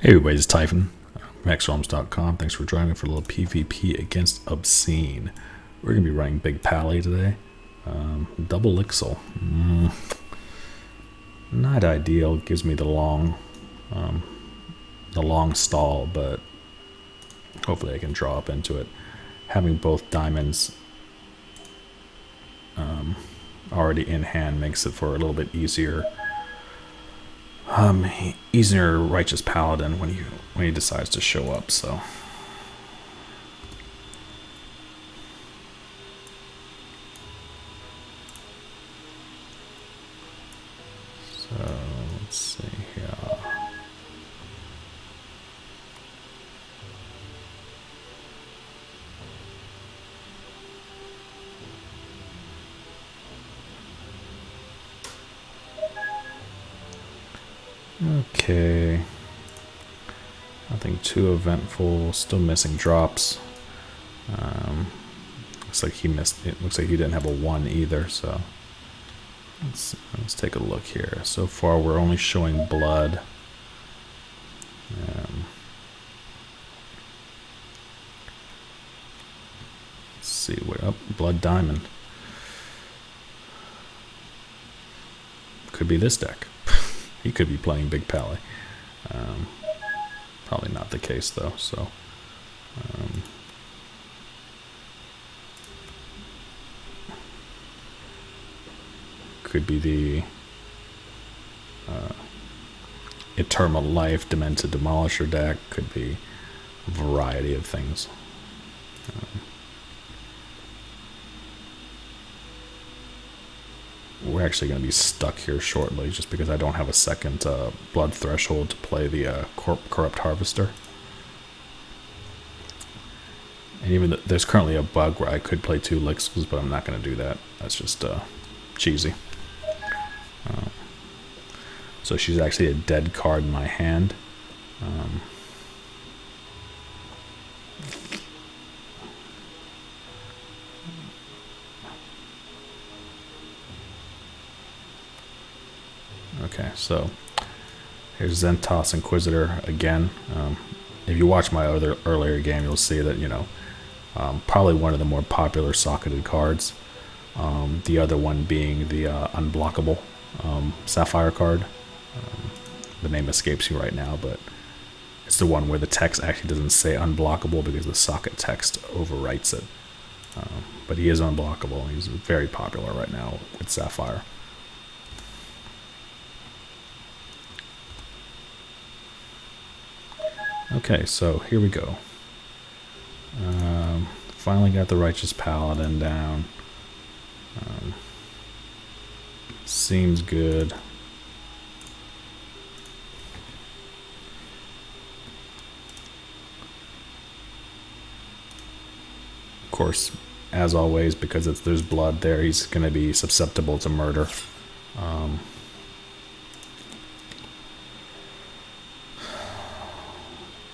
Hey everybody, it's Typhon from HEXRealms.com. Thanks for joining me for a little PvP against Obscene. We're going to be running Big Pally today. Double Ixal. Not ideal. Gives me the long stall, but hopefully I can draw up into it. Having both diamonds already in hand makes it for a little bit easier. Easier Righteous Paladin when he decides to show up. So let's see here. Okay, nothing too eventful. Still missing drops. Looks like he missed. It looks like he didn't have a 1 either. So let's take a look here. So far, we're only showing blood. Let's see what up. Blood diamond. Could be this deck. He could be playing Big Pally. Probably not the case though. So could be the Eternal Life Demented Demolisher deck. Could be a variety of things. We're actually going to be stuck here shortly just because I don't have a second blood threshold to play the Corrupt Harvester. And even there's currently a bug where I could play 2 Lixels, but I'm not going to do that. That's just cheesy. So she's actually a dead card in my hand. Okay, so here's Zentos Inquisitor again. If you watch my earlier game, you'll see that, probably one of the more popular socketed cards. The other one being the unblockable Sapphire card. The name escapes me right now, but it's the one where the text actually doesn't say unblockable because the socket text overwrites it. But he is unblockable. He's very popular right now with Sapphire. Okay, so here we go. Finally got the Righteous Paladin down. Seems good. Of course, as always, because there's blood there, he's going to be susceptible to murder.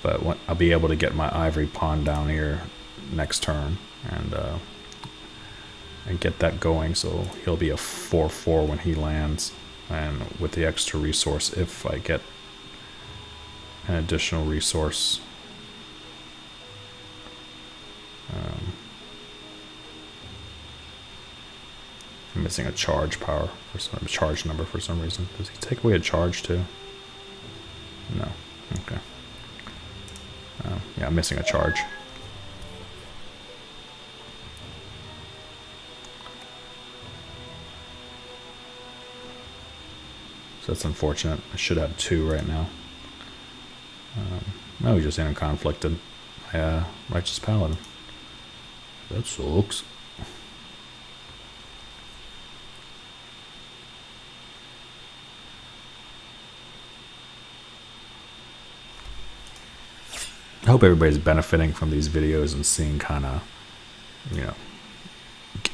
But I'll be able to get my Ivory Pawn down here next turn and get that going. So he'll be a 4/4 when he lands, and with the extra resource, if I get an additional resource. I'm missing a charge power for some charge number for some reason. Does he take away a charge too? No. Okay. Yeah, I'm missing a charge. So that's unfortunate. I should have 2 right now. No, we just conflicted. Righteous Paladin. That sucks. I hope everybody's benefiting from these videos and seeing kind of,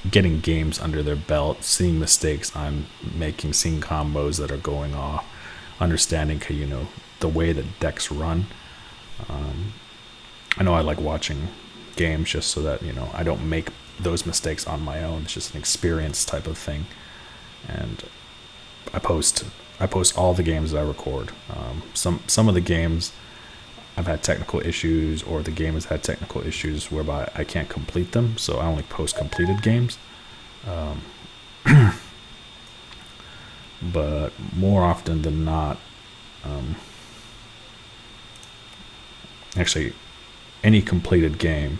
getting games under their belt, seeing mistakes I'm making, seeing combos that are going off, understanding, the way that decks run. I know I like watching games just so that, I don't make those mistakes on my own. It's just an experience type of thing. And I post all the games that I record. Some of the games I've had technical issues, or the game has had technical issues whereby I can't complete them, so I only post completed games. But more often than not, actually, any completed game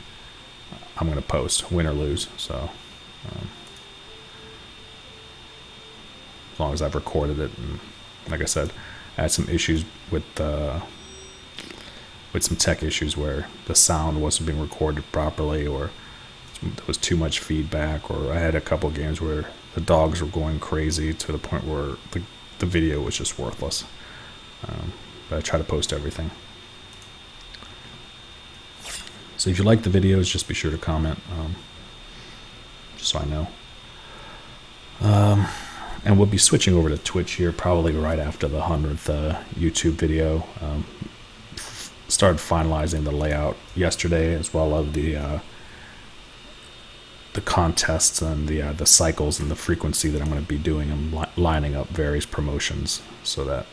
I'm going to post, win or lose. So as long as I've recorded it, and like I said, I had some issues with some tech issues where the sound wasn't being recorded properly, or there was too much feedback, or I had a couple games where the dogs were going crazy to the point where the video was just worthless. But I try to post everything. So if you like the videos, just be sure to comment, just so I know. And we'll be switching over to Twitch here probably right after the 100th YouTube video. Started finalizing the layout yesterday, as well as the contests and the cycles and the frequency that I'm going to be doing. I'm lining up various promotions so that,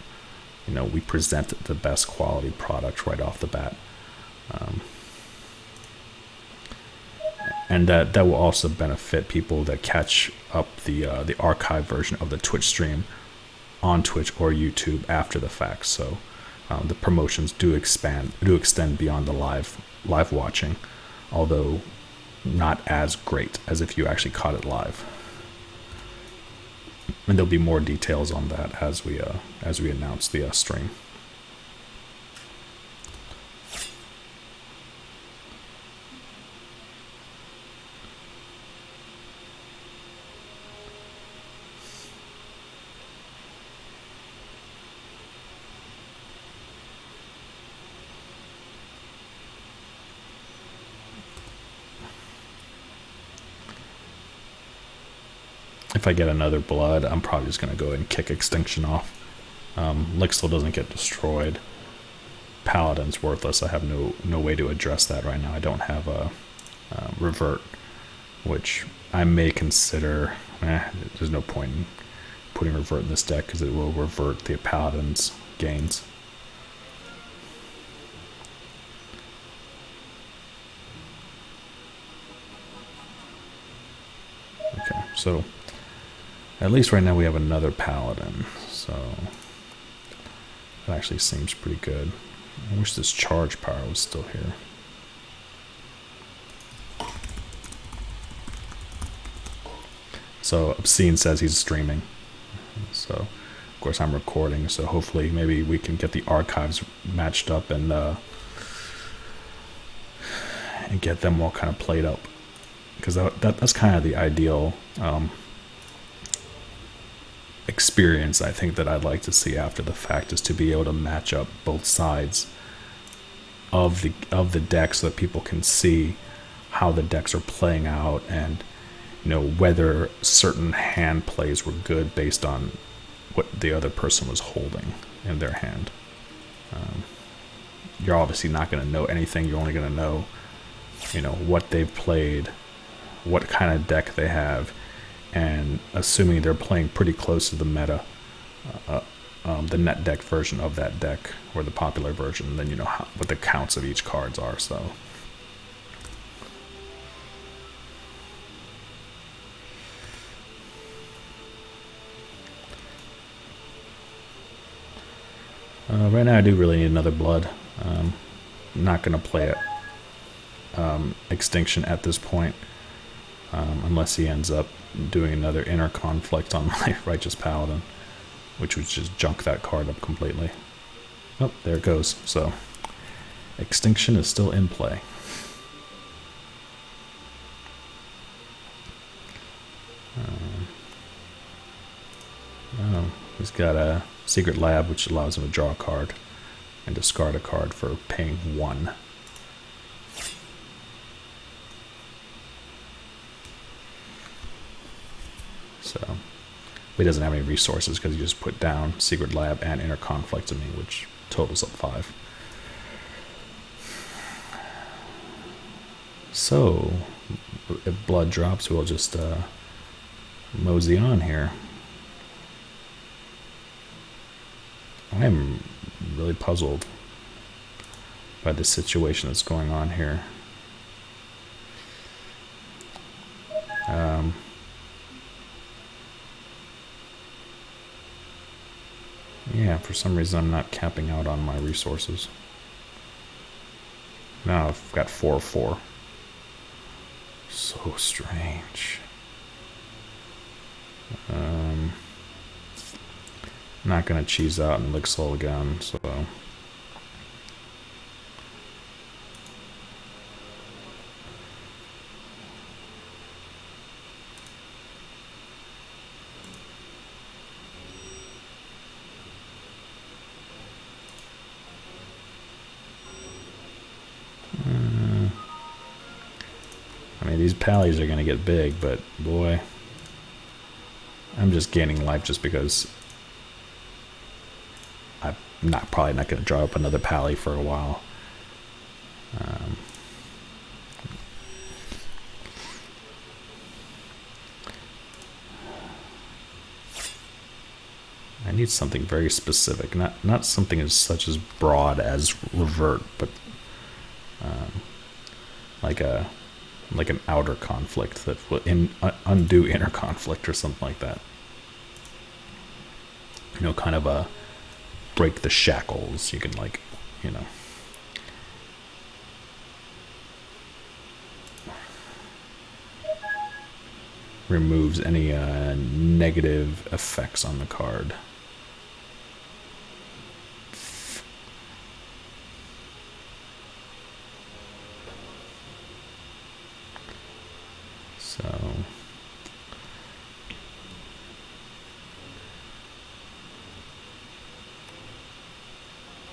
you know, we present the best quality product right off the bat. And that will also benefit people that catch up the archive version of the Twitch stream on Twitch or YouTube after the fact. So the promotions do extend beyond the live watching, although not as great as if you actually caught it live. And there'll be more details on that as we announce the stream. If I get another blood, I'm probably just going to go ahead and kick Extinction off. Lixil doesn't get destroyed. Paladin's worthless. I have no way to address that right now. I don't have a Revert, which I may consider. There's no point in putting Revert in this deck because it will revert the Paladin's gains. Okay, so at least right now we have another Paladin, so that actually seems pretty good. I wish this charge power was still here. So Obscene says he's streaming, so of course I'm recording, so hopefully maybe we can get the archives matched up and get them all kind of played up, because that's kind of the ideal experience I think that I'd like to see after the fact, is to be able to match up both sides of the deck so that people can see how the decks are playing out, and you know whether certain hand plays were good based on what the other person was holding in their hand. You're obviously not going to know anything. You're only going to know, you know, what they've played, what kind of deck they have, and assuming they're playing pretty close to the meta, the net deck version of that deck, or the popular version, then you know what the counts of each cards are. So right now I do really need another blood. I'm not going to play it Extinction at this point, unless he ends up doing another inner conflict on my Righteous Paladin, which would just junk that card up completely. Oh, there it goes. So Extinction is still in play. He's got a Secret Lab, which allows him to draw a card and discard a card for paying 1. So he doesn't have any resources because he just put down Secret Lab and Inner Conflict to me, which totals up 5. So if blood drops, we'll just mosey on here. I'm really puzzled. by the situation that's going on here. Yeah, for some reason I'm not capping out on my resources. Now I've got 4/4. So strange. Not gonna cheese out and Lixol again, so. I mean, these pallies are gonna get big, but boy, I'm just gaining life just because I'm probably not gonna draw up another pally for a while. I need something very specific, not something as such as broad as revert, but like an outer conflict that will undo inner conflict or something like that. You know, kind of a break the shackles. You can, like, you know. Removes any negative effects on the card. So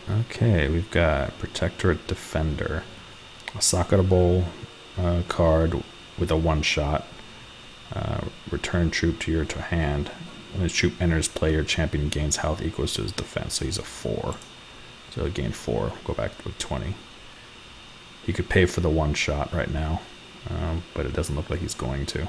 okay, we've got Protectorate Defender, a socketable card with a one-shot. Return troop to your hand. When the troop enters play, your champion gains health equals to his defense, so he's a 4. So he'll gain 4, go back to 20. He could pay for the one-shot right now, but it doesn't look like he's going to.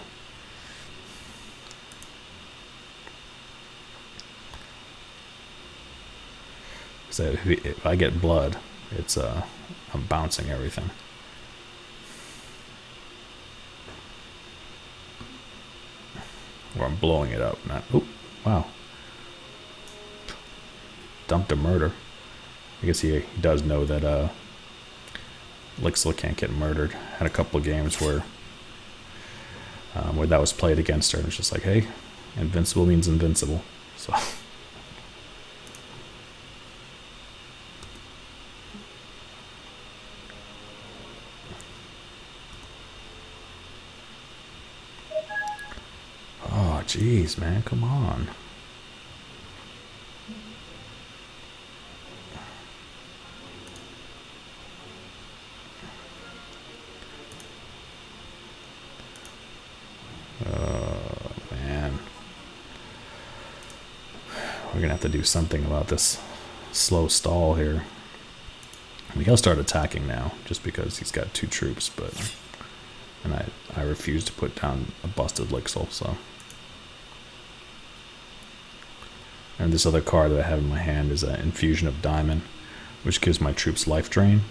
So if I get blood, it's I'm bouncing everything. Or I'm blowing it up. Not. Oh, wow. Dumped a murder. I guess he does know that Lixil can't get murdered. Had a couple of games where that was played against her, and it's just like, hey, invincible means invincible. So. Oh, jeez, man, come on. Man. We're gonna have to do something about this slow stall here. I mean, he'll start attacking now, just because he's got 2 troops, but... And I refuse to put down a busted Lixil, so... And this other card that I have in my hand is an Infusion of Diamond, which gives my troops life drain,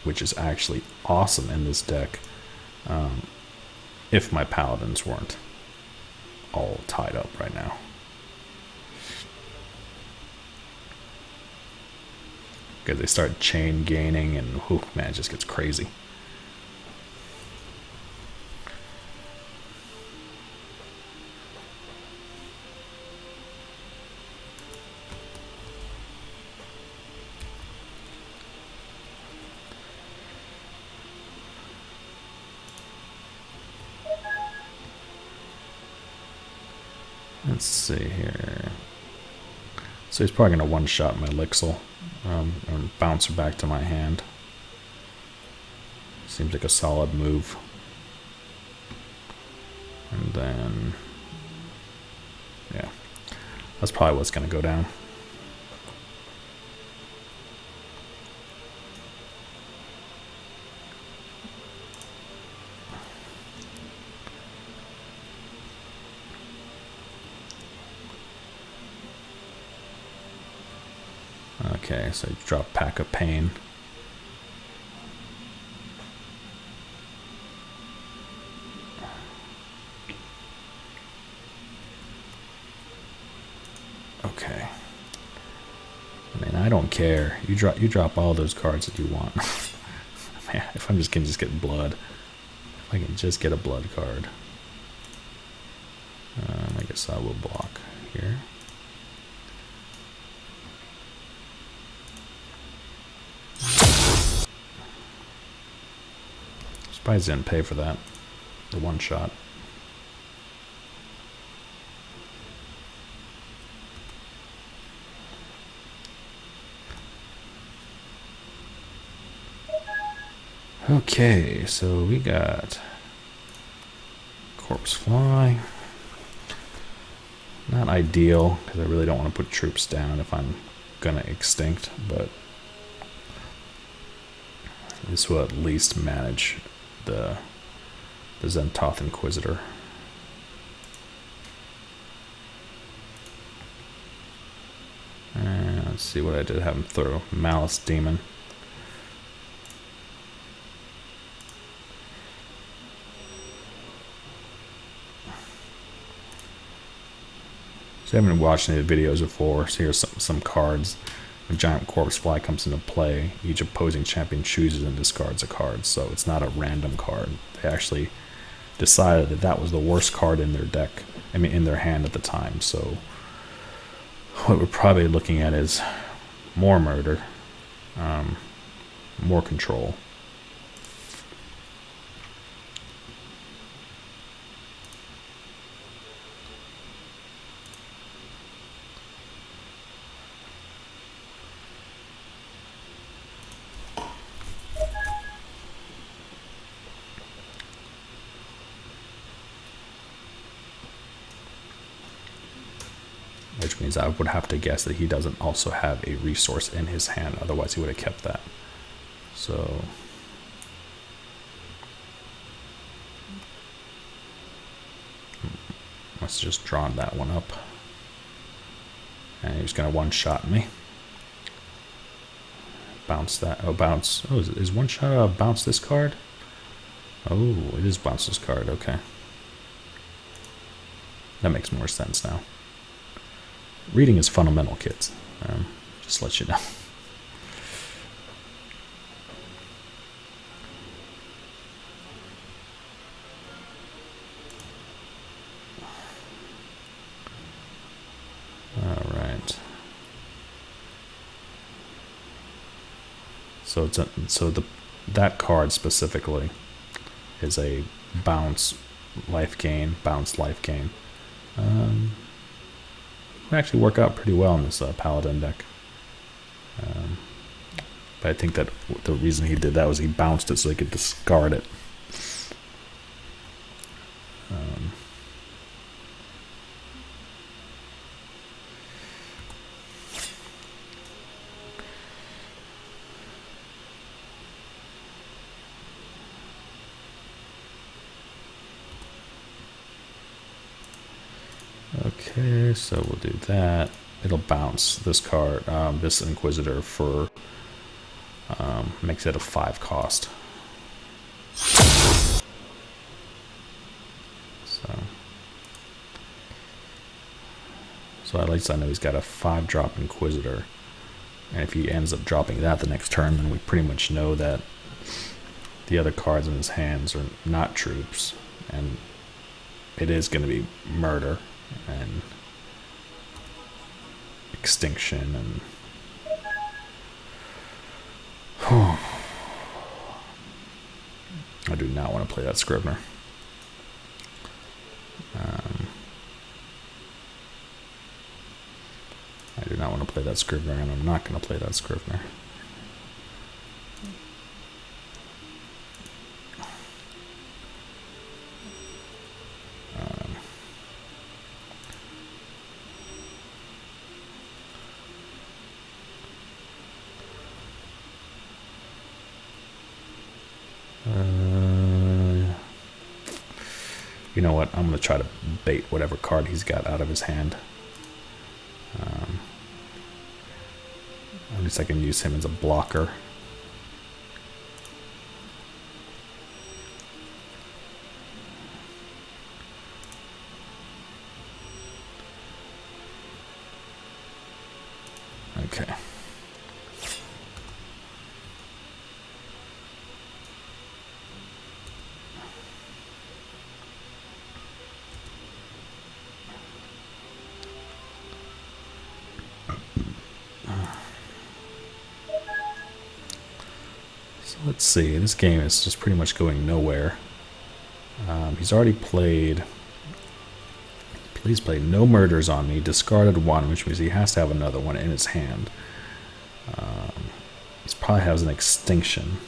which is actually awesome in this deck, if my paladins weren't all tied up right now. Because they start chain gaining, and whew, man, it just gets crazy. Let's see here. So he's probably going to one-shot my Lixil and bounce her back to my hand. Seems like a solid move. And then... yeah. That's probably what's going to go down. Okay, so you drop Pack of Pain. Okay. I mean, I don't care. You drop all those cards that you want. Man, if I'm just can just get blood. If I can just get a blood card. I guess I will block here. Surprised I didn't pay for that. The one shot. Okay, so we got Corpse Fly. Not ideal, because I really don't want to put troops down if I'm gonna extinct, but this will at least manage the Zentoth Inquisitor. And let's see what I did have him throw. Malice Demon. So I haven't watched any of the videos before, so here's some cards. When Giant Corpse Fly comes into play, each opposing champion chooses and discards a card, so it's not a random card. They actually decided that that was the worst card in their deck, I mean in their hand at the time, so what we're probably looking at is more murder, more control. Which means I would have to guess that he doesn't also have a resource in his hand, otherwise he would have kept that. So let's just draw that one up. And he's gonna one-shot me. Bounce that. Oh, bounce. Oh, is one shot bounce this card? Oh, it is bounce this card. Okay. That makes more sense now. Reading is fundamental, kids. Just to let you know. All right. So that card specifically is a bounce life gain, bounce life gain. Would actually work out pretty well in this Paladin deck. But I think that the reason he did that was he bounced it so he could discard it. Okay, so we'll do that. It'll bounce this card, this Inquisitor for, makes it a 5 cost. So at least I know he's got a 5-drop Inquisitor. And if he ends up dropping that the next turn, then we pretty much know that the other cards in his hands are not troops. And it is going to be murder and extinction and I do not want to play that Scrivener. I do not want to play that Scrivener, and I'm not going to play that Scrivener. You know what? I'm going to try to bait whatever card he's got out of his hand. I'm least I can use him as a blocker. Okay. So let's see, this game is just pretty much going nowhere. He's already played... Please play no murders on me, discarded one, which means he has to have another one in his hand. He probably has an extinction,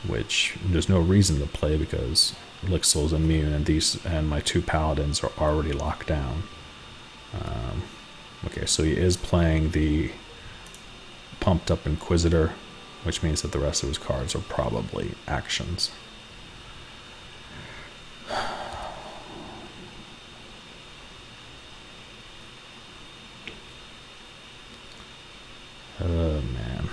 which there's no reason to play because Lixel's immune and my two paladins are already locked down. Okay, so he is playing the pumped up Inquisitor, which means that the rest of his cards are probably actions. Oh man.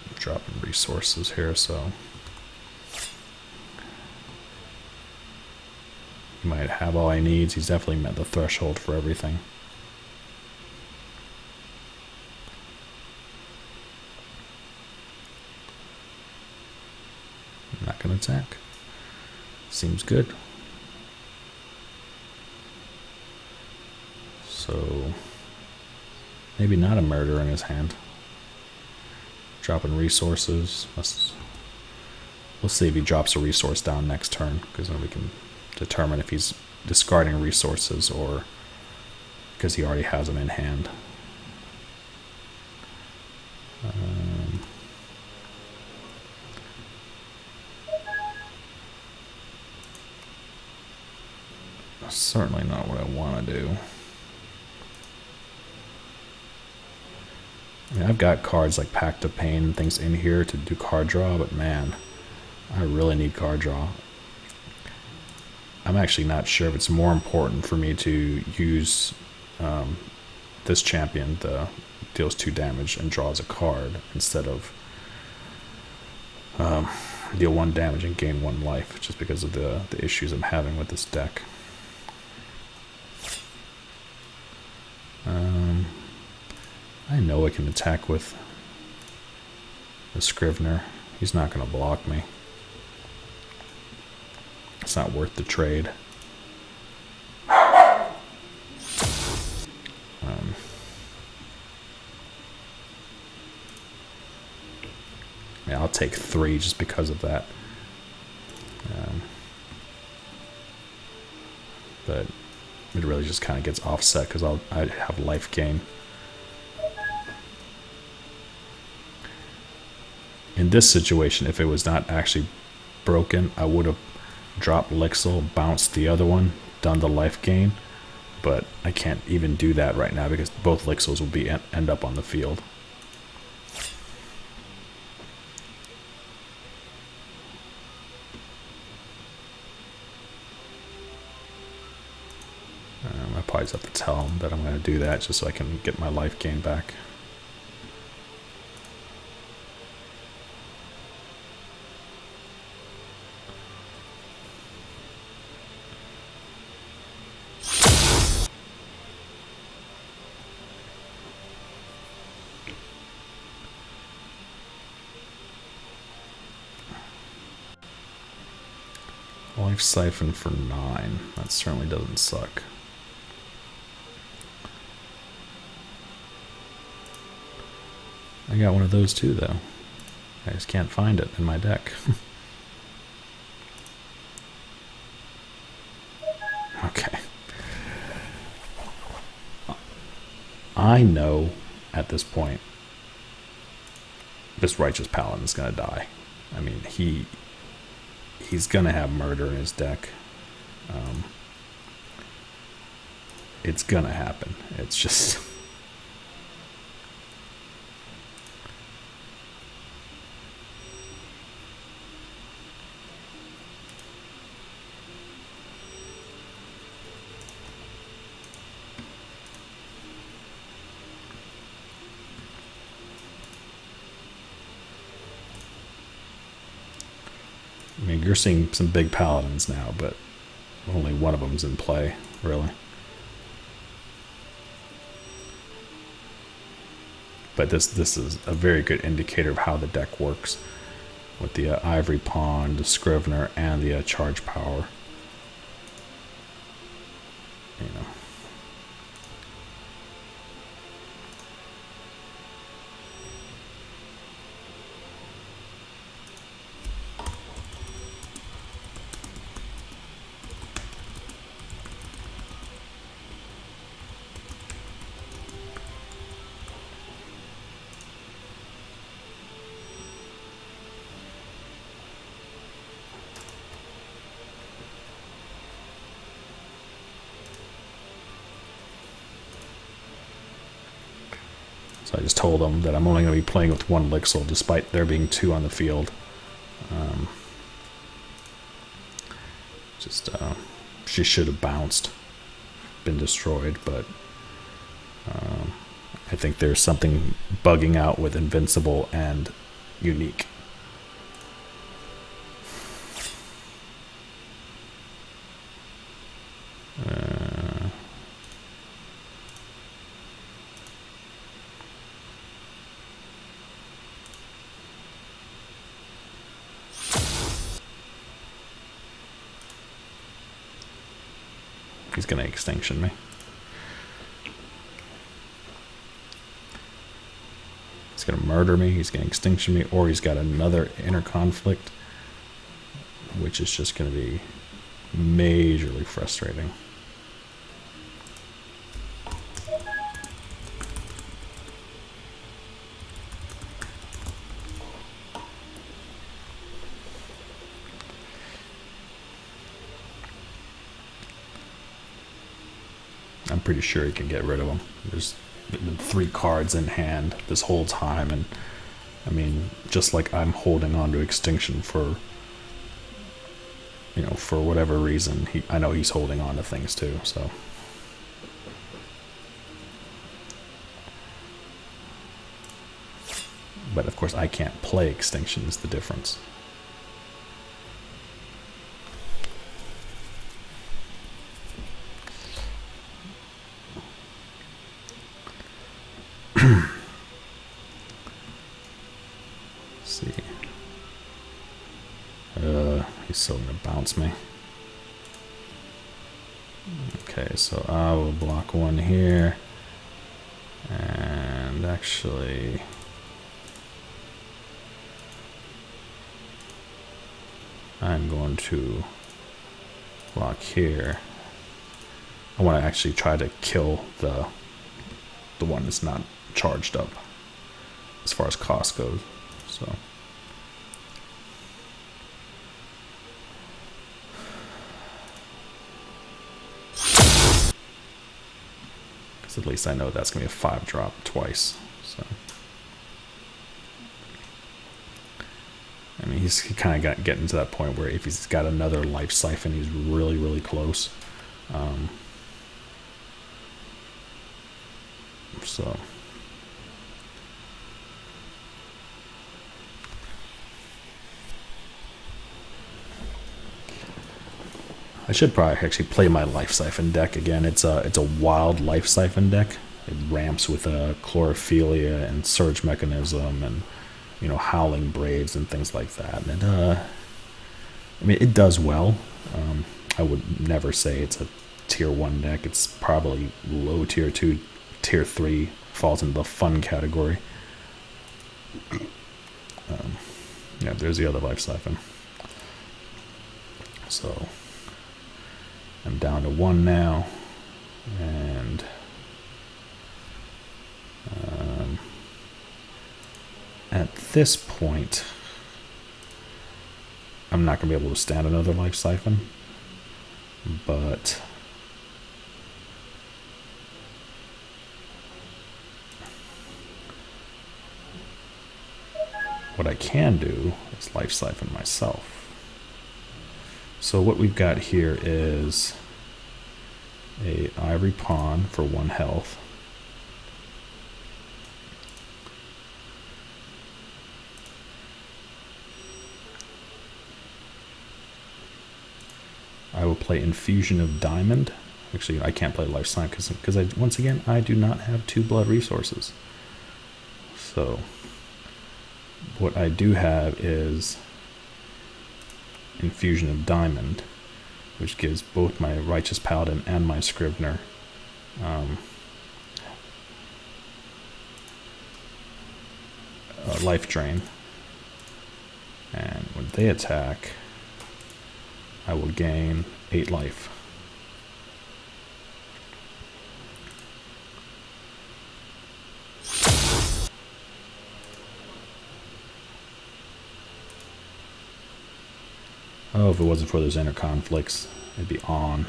I'm dropping resources here, so he might have all he needs. He's definitely met the threshold for everything. I'm not gonna attack. Seems good. So maybe not a murder in his hand. Dropping resources. We'll see if he drops a resource down next turn, because then we can determine if he's discarding resources or because he already has them in hand. Certainly not what I want to do. I mean, I've got cards like Pact of Pain and things in here to do card draw, but man, I really need card draw. I'm actually not sure if it's more important for me to use this champion that deals 2 damage and draws a card instead of deal 1 damage and gain 1 life, just because of the issues I'm having with this deck. I know I can attack with the Scrivener. He's not going to block me. It's not worth the trade. Yeah, I'll take 3 just because of that. But it really just kind of gets offset because I have life gain. In this situation, if it was not actually broken, I would have dropped Lixel, bounced the other one, done the life gain, but I can't even do that right now because both Lixels will be end up on the field. I probably just have to tell him that I'm going to do that just so I can get my life gain back. Life Siphon for 9. That certainly doesn't suck. I got one of those too, though. I just can't find it in my deck. Okay. I know at this point this Righteous Paladin is going to die. I mean, he's going to have murder in his deck. It's going to happen. It's just... you're seeing some big paladins now, but only one of them's in play, really. But this is a very good indicator of how the deck works, with the Ivory Pawn, the Scrivener, and the Charge Power. You know. So I just told them that I'm only going to be playing with one Lixil, despite there being two on the field. She should have bounced, been destroyed, but I think there's something bugging out with Invincible and Unique. He's gonna extinction me. He's gonna murder me, he's gonna extinction me, or he's got another inner conflict, which is just gonna be majorly frustrating. I'm pretty sure he can get rid of them. There's been 3 cards in hand this whole time, and I mean, just like I'm holding on to extinction for, you know, for whatever reason, I know he's holding on to things too, so. But of course I can't play extinction is the difference. He's still gonna bounce me. Okay, so I will block one here, and actually I'm going to block here. I want to actually try to kill the one that's not charged up as far as cost goes, so. At least I know that's going to be a 5-drop twice. So, I mean, he's kind of getting to that point where if he's got another life siphon, he's really, really close. So, I should probably actually play my Life Siphon deck again. It's a wild Life Siphon deck. It ramps with Chlorophilia and Surge Mechanism and, you know, Howling Braves and things like that. And I mean, it does well. I would never say it's a tier 1 deck. It's probably low tier 2, tier 3, falls into the fun category. Yeah, there's the other Life Siphon. So I'm down to 1 now, and at this point, I'm not going to be able to stand another Life Siphon, but what I can do is Life Siphon myself. So what we've got here is a Ivory Pawn for 1 health. play Infusion of Diamond. Actually, I can't play Life Slime because once again, I do not have 2 blood resources. So what I do have is Infusion of Diamond, which gives both my Righteous Paladin and my Scrivener life drain. And when they attack, I will gain 8 life. Oh, if it wasn't for those inner conflicts, it'd be on.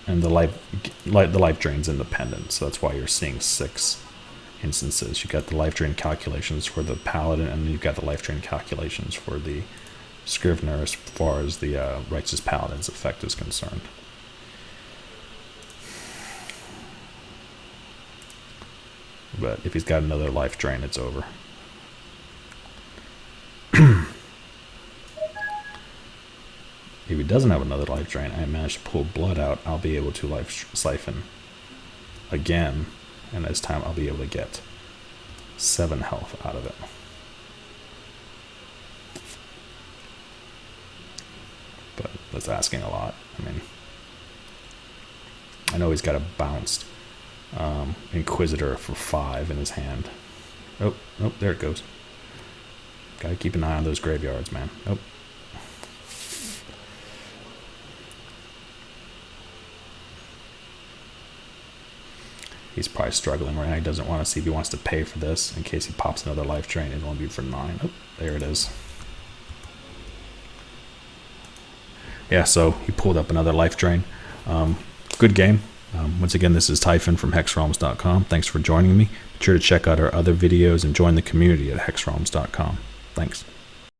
And the life drain's independent, so that's why you're seeing 6 instances. You got the life drain calculations for the Paladin, and you've got the life drain calculations for the Scrivener as far as the Righteous Paladin's effect is concerned. But if he's got another life drain, it's over. If he doesn't have another life drain, I manage to pull blood out, I'll be able to life siphon again, and this time I'll be able to get 7 health out of it. But that's asking a lot. I mean, I know he's got a bounced Inquisitor for 5 in his hand. Oh, there it goes. Gotta keep an eye on those graveyards, man. Oh. He's probably struggling right now. He doesn't want to see if he wants to pay for this in case he pops another life drain. It'll only be for 9. Oh, there it is. Yeah, so he pulled up another life drain. Good game. Once again, this is Typhon from HEXRealms.com. Thanks for joining me. Be sure to check out our other videos and join the community at HEXRealms.com. Thanks.